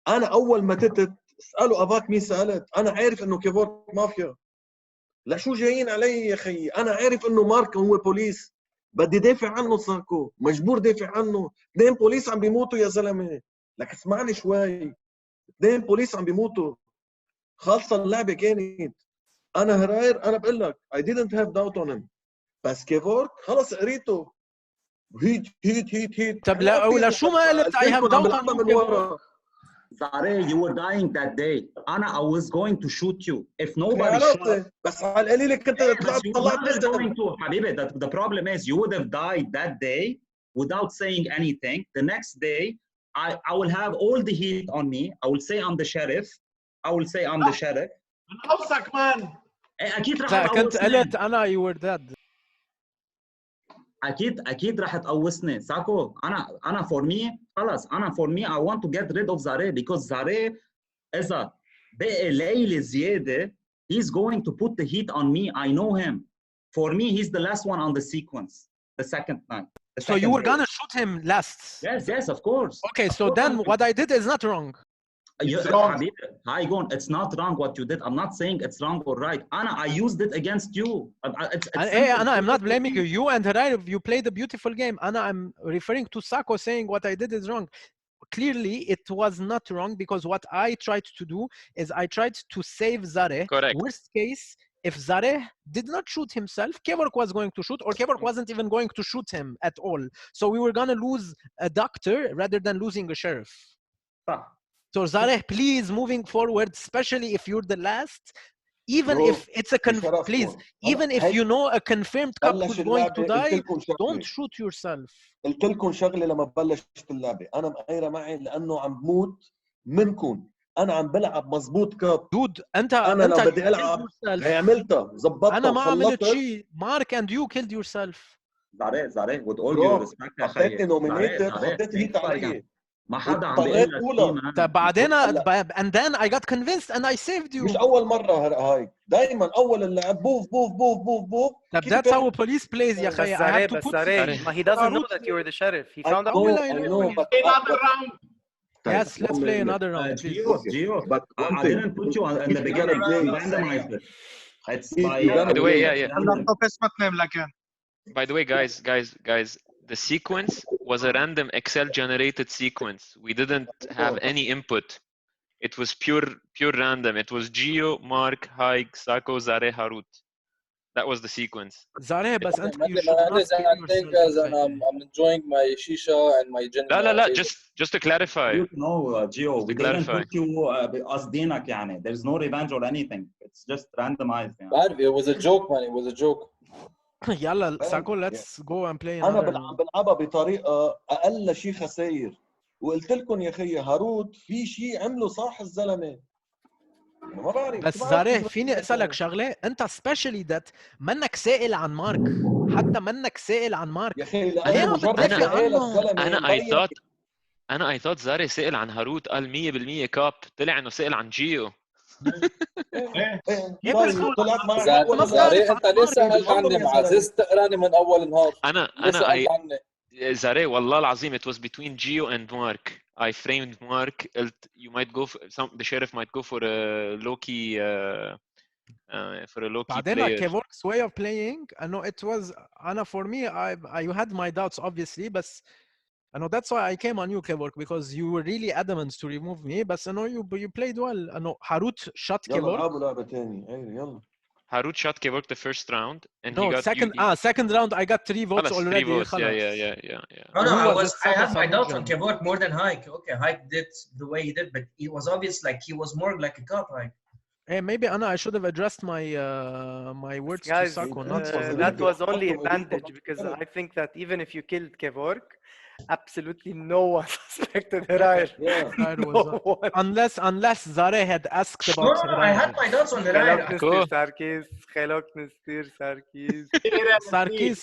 انا اول ما تتت اسالوا افاك مين سالت انا عارف انه كيفورك مافيا. لا شو جايين علي يا خيي انا عارف انه مارك هو بوليس بدي دافع عنه ساكو مجبور دافع عنه. 2 بوليس عم بيموتوا يا زلمه. لك اسمعني شوي 2 بوليس عم بيموتوا خالصه اللعبه كانت. انا هراير انا بقول لك I didn't have doubt on him بس كيفورك خلص قريته هيت طب لا شو ما قلت I have doubt on من ورا. Zareh, you were dying that day. I was going to shoot you if nobody shot. بس على القليل كنت طلعت going to حبيبي. The problem is you would have died that day without saying anything. The next day I will have all the heat on me. I will say I'm the sheriff. أوسك مان. أكيد راح كنت قلت أنا you were dead. أكيد راح تقوصني ساكو. أنا for me خلاص for me I want to get rid of Zareh because Zareh إذا بقي ليلة زيادة he's going to put the heat on me. I know him. For me he's the last one on the sequence. The second night. So you were gonna shoot him last? Yes, of course. Okay, so then what I did is not wrong. It's wrong. It's not wrong what you did. I'm not saying it's wrong or right. I used it against you. I'm not blaming you. You and Harout, you played a beautiful game. I'm referring to Sako saying what I did is wrong. Clearly, it was not wrong because what I tried to do is I tried to save Zareh. Correct. Worst case, if Zareh did not shoot himself, Kevork was going to shoot, or Kevork wasn't even going to shoot him at all. So we were going to lose a doctor rather than losing a sheriff. So Zareh, please, moving forward, especially if you're the last, even if it's a even if you know a confirmed couple is going to die, don't shoot yourself. قلت لكم شغله لما بلشت اللعبه انا مقيره معي لانه عم بموت منكم. انا عم بلعب مزبوط كاب دود انت لو بدي العب عملتها زبطتها انا ما عملت شيء. Mark and you killed yourself. Zareh with all due respect يا خيي حطيتني نومينيتد حطيت هيك علي ما حدا عم بيقول لك طب بعدين and then I got convinced and I saved you. مش اول مره هاي دائما اول اللعب بوف طب that's how a police plays يا خي. I have to put he doesn't know that you were the sheriff. He found out. I know but another round. Yes, let's play another round, please. Gio, but I didn't put you in the beginning. Randomized it. It's by the way, By the way, guys, the sequence was a random Excel generated sequence. We didn't have any input. It was pure random. It was Gio, Mark, Haig, Sako, Zareh, Harout. That was the sequence. Zareh, but I'm enjoying my shisha and my gin. لا, just to clarify. No, Gio, we didn't put you قصدينك يعني. There's no revenge or anything. It's just randomized. يعني. It was a joke, man. It was a joke. يلا Sako, let's go and play. أنا بلعبها بطريقة أقل شيء خسائر. وقلت لكم يا خيي هاروت في شيء عمله صح الزلمة. ما بعرف. بس زاريه فيني أسألك شغلة. أنت especially that منك سائل عن مارك. حتى منك سائل عن مارك. يا خيي أنا I thought زاريه سائل عن هاروت قال 100% كاب. طلع إنه سائل عن جيو. زاري انت ليه سألت عني معزز تقراني من اول نهار؟ Zareh, والله العظيم it was between Gio and Mark. I framed Mark. You might go for the sheriff might go for a low-key بعدين player. Kevork's way of playing, I know it was for me I had my doubts obviously, but I know that's why I came on you, Kevork, because you were really adamant to remove me. But I know you played well. I know Harout shot Kevork. يلا لعبوا لعبة تاني. يلا. Harout shot Kevork the first round, and no, he got second round I got 3 votes already. 3 votes. Yeah. No, I had my doubts on Kevork more than Haig. Okay, Haig did the way he did, but it was obvious like he was more like a cop, Haig. Hey, maybe Anna, I should have addressed my my words to Sako. That was only a bandage, because I think that even if you killed Kevork, absolutely no one suspected Harout. Unless Zareh had asked about No, I had my doubts on Harout. Sarkis